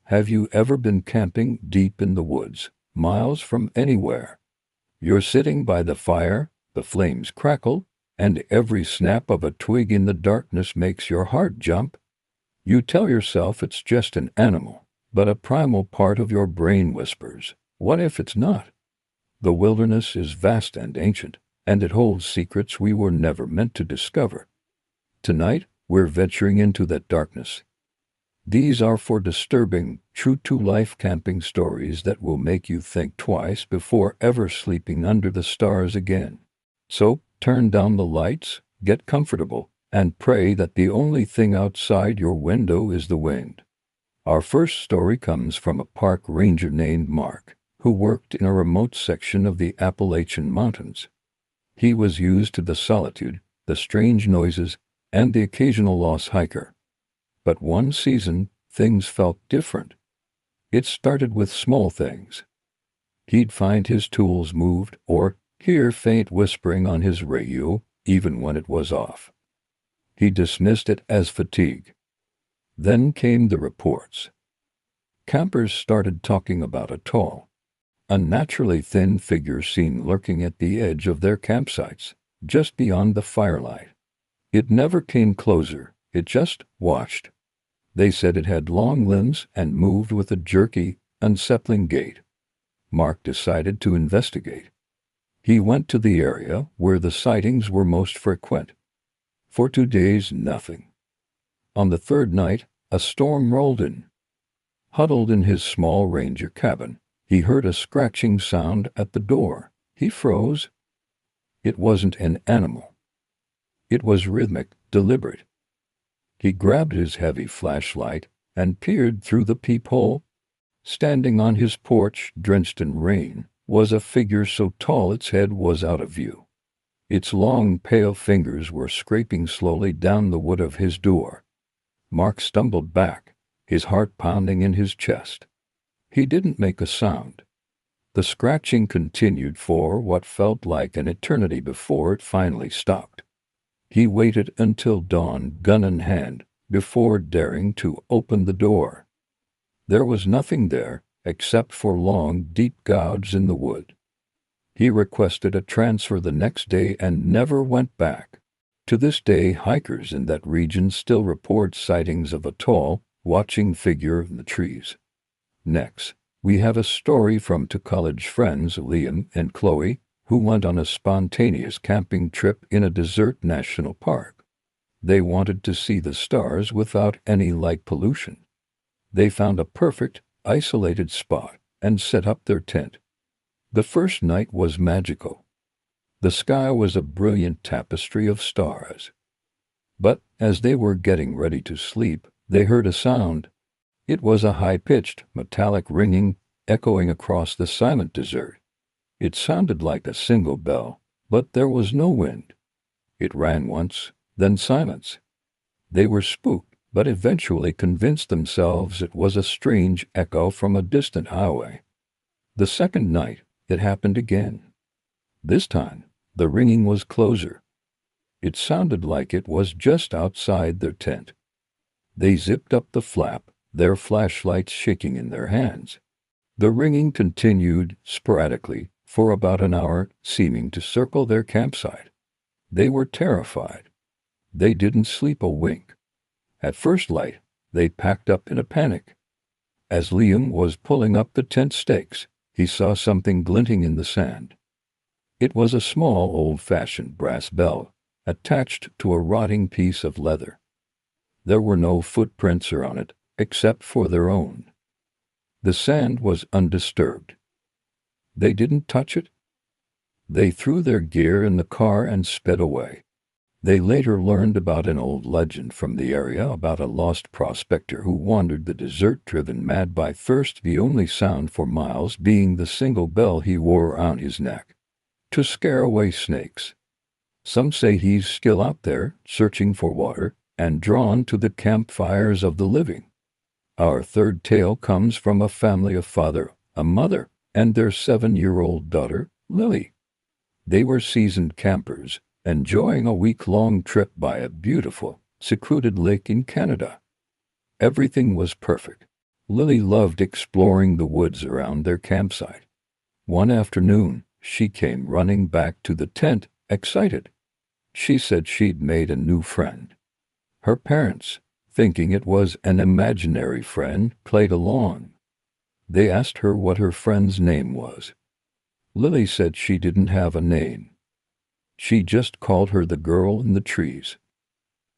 Have you ever been camping deep in the woods, miles from anywhere? You're sitting by the fire, the flames crackle, and every snap of a twig in the darkness makes your heart jump. You tell yourself it's just an animal, but a primal part of your brain whispers, what if it's not? The wilderness is vast and ancient, and it holds secrets we were never meant to discover. Tonight, we're venturing into that darkness. These are four disturbing, true-to-life camping stories that will make you think twice before ever sleeping under the stars again. So, turn down the lights, get comfortable, and pray that the only thing outside your window is the wind. Our first story comes from a park ranger named Mark, who worked in a remote section of the Appalachian Mountains. He was used to the solitude, the strange noises, and the occasional lost hiker. But one season, things felt different. It started with small things. He'd find his tools moved or hear faint whispering on his radio, even when it was off. He dismissed it as fatigue. Then came the reports. Campers started talking about a tall, unnaturally thin figure seen lurking at the edge of their campsites, just beyond the firelight. It never came closer, it just watched. They said it had long limbs and moved with a jerky, unsettling gait. Mark decided to investigate. He went to the area where the sightings were most frequent. For 2 days, nothing. On the third night, a storm rolled in. Huddled in his small ranger cabin, he heard a scratching sound at the door. He froze. It wasn't an animal. It was rhythmic, deliberate. He grabbed his heavy flashlight and peered through the peephole. Standing on his porch, drenched in rain, was a figure so tall its head was out of view. Its long, pale fingers were scraping slowly down the wood of his door. Mark stumbled back, his heart pounding in his chest. He didn't make a sound. The scratching continued for what felt like an eternity before it finally stopped. He waited until dawn, gun in hand, before daring to open the door. There was nothing there, except for long, deep gouges in the wood. He requested a transfer the next day and never went back. To this day, hikers in that region still report sightings of a tall, watching figure in the trees. Next, we have a story from two college friends, Liam and Chloe, who went on a spontaneous camping trip in a desert national park. They wanted to see the stars without any light pollution. They found a perfect, isolated spot and set up their tent. The first night was magical. The sky was a brilliant tapestry of stars. But as they were getting ready to sleep, they heard a sound. It was a high-pitched, metallic ringing echoing across the silent desert. It sounded like a single bell, but there was no wind. It rang once, then silence. They were spooked, but eventually convinced themselves it was a strange echo from a distant highway. The second night, it happened again. This time, the ringing was closer. It sounded like it was just outside their tent. They zipped up the flap, their flashlights shaking in their hands. The ringing continued sporadically for about an hour, seeming to circle their campsite. They were terrified. They didn't sleep a wink. At first light, they packed up in a panic. As Liam was pulling up the tent stakes, he saw something glinting in the sand. It was a small, old-fashioned brass bell, attached to a rotting piece of leather. There were no footprints on it, except for their own. The sand was undisturbed. They didn't touch it. They threw their gear in the car and sped away. They later learned about an old legend from the area about a lost prospector who wandered the desert driven mad by thirst, the only sound for miles being the single bell he wore around his neck, to scare away snakes. Some say he's still out there, searching for water, and drawn to the campfires of the living. Our third tale comes from a family of father, a mother, and their 7-year-old daughter, Lily. They were seasoned campers, enjoying a week-long trip by a beautiful, secluded lake in Canada. Everything was perfect. Lily loved exploring the woods around their campsite. One afternoon, she came running back to the tent, excited. She said she'd made a new friend. Her parents, thinking it was an imaginary friend, played along. They asked her what her friend's name was. Lily said she didn't have a name. She just called her the girl in the trees.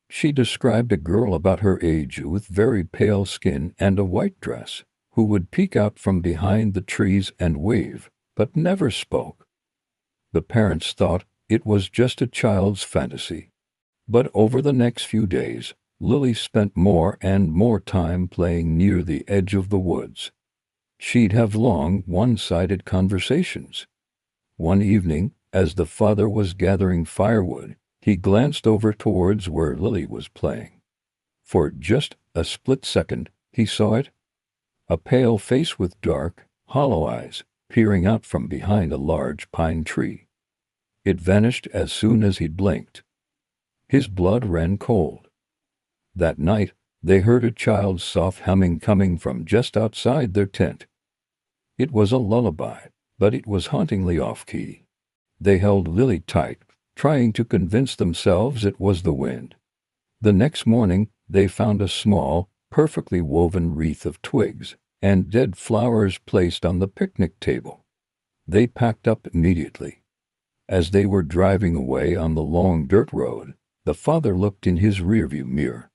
She described a girl about her age with very pale skin and a white dress, who would peek out from behind the trees and wave, but never spoke. The parents thought it was just a child's fantasy. But over the next few days, Lily spent more and more time playing near the edge of the woods. She'd have long, one-sided conversations. One evening, as the father was gathering firewood, he glanced over towards where Lily was playing. For just a split second, he saw it. A pale face with dark, hollow eyes, peering out from behind a large pine tree. It vanished as soon as he blinked. His blood ran cold. That night, they heard a child's soft humming coming from just outside their tent. It was a lullaby, but it was hauntingly off-key. They held Lily tight, trying to convince themselves it was the wind. The next morning, they found a small, perfectly woven wreath of twigs and dead flowers placed on the picnic table. They packed up immediately. As they were driving away on the long dirt road, the father looked in his rearview mirror.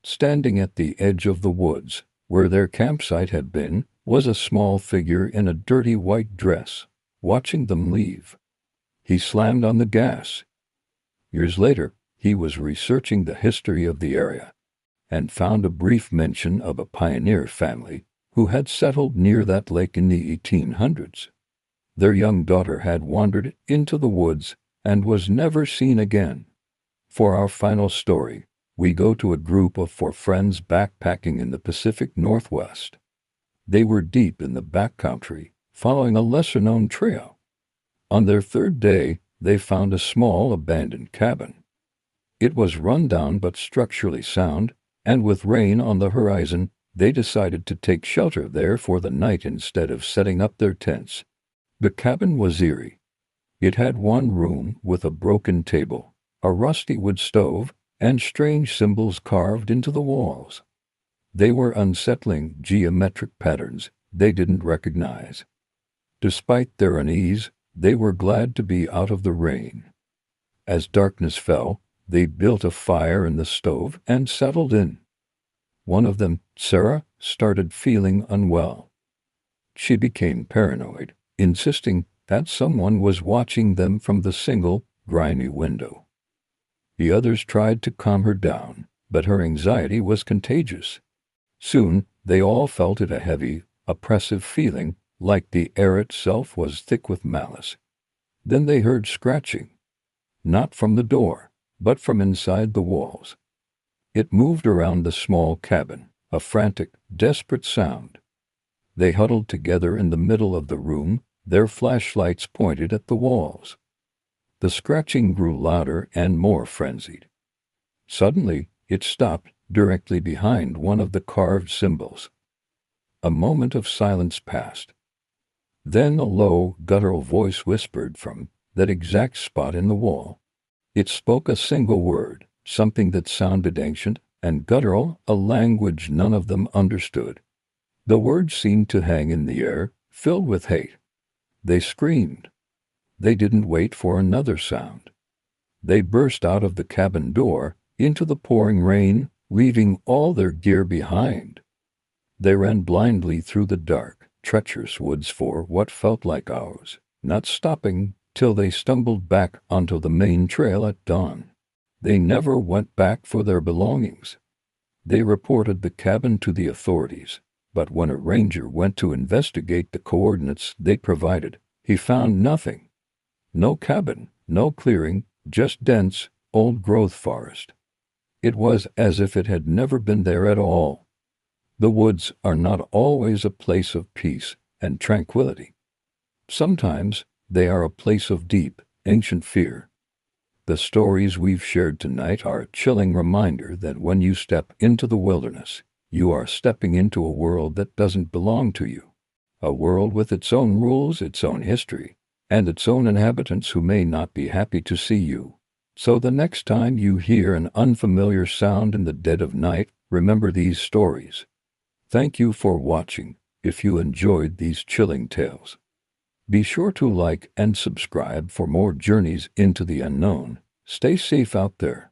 Standing at the edge of the woods, where their campsite had been, was a small figure in a dirty white dress, watching them leave. He slammed on the gas. Years later, he was researching the history of the area and found a brief mention of a pioneer family who had settled near that lake in the 1800s. Their young daughter had wandered into the woods and was never seen again. For our final story, we go to a group of 4 friends backpacking in the Pacific Northwest. They were deep in the backcountry, following a lesser-known trail. On their 3rd day, they found a small abandoned cabin. It was run down but structurally sound, and with rain on the horizon, they decided to take shelter there for the night instead of setting up their tents. The cabin was eerie. It had one room with a broken table, a rusty wood stove, and strange symbols carved into the walls. They were unsettling geometric patterns they didn't recognize. Despite their unease, they were glad to be out of the rain. As darkness fell, they built a fire in the stove and settled in. One of them, Sarah, started feeling unwell. She became paranoid, insisting that someone was watching them from the single, grimy window. The others tried to calm her down, but her anxiety was contagious. Soon, they all felt it, a heavy, oppressive feeling, like the air itself was thick with malice. Then they heard scratching. Not from the door, but from inside the walls. It moved around the small cabin, a frantic, desperate sound. They huddled together in the middle of the room, their flashlights pointed at the walls. The scratching grew louder and more frenzied. Suddenly, it stopped directly behind one of the carved symbols. A moment of silence passed. Then a low, guttural voice whispered from that exact spot in the wall. It spoke a single word, something that sounded ancient and guttural, a language none of them understood. The words seemed to hang in the air, filled with hate. They screamed. They didn't wait for another sound. They burst out of the cabin door, into the pouring rain, leaving all their gear behind. They ran blindly through the dark, treacherous woods for what felt like hours, not stopping till they stumbled back onto the main trail at dawn. They never went back for their belongings. They reported the cabin to the authorities, but when a ranger went to investigate the coordinates they provided, he found nothing. No cabin, no clearing, just dense, old-growth forest. It was as if it had never been there at all. The woods are not always a place of peace and tranquility. Sometimes they are a place of deep, ancient fear. The stories we've shared tonight are a chilling reminder that when you step into the wilderness, You are stepping into a world that doesn't belong to you. A world with its own rules, its own history, and its own inhabitants who may not be happy to see you. So the next time you hear an unfamiliar sound in the dead of night, remember these stories. Thank you for watching. If you enjoyed these chilling tales, be sure to like and subscribe for more journeys into the unknown. Stay safe out there.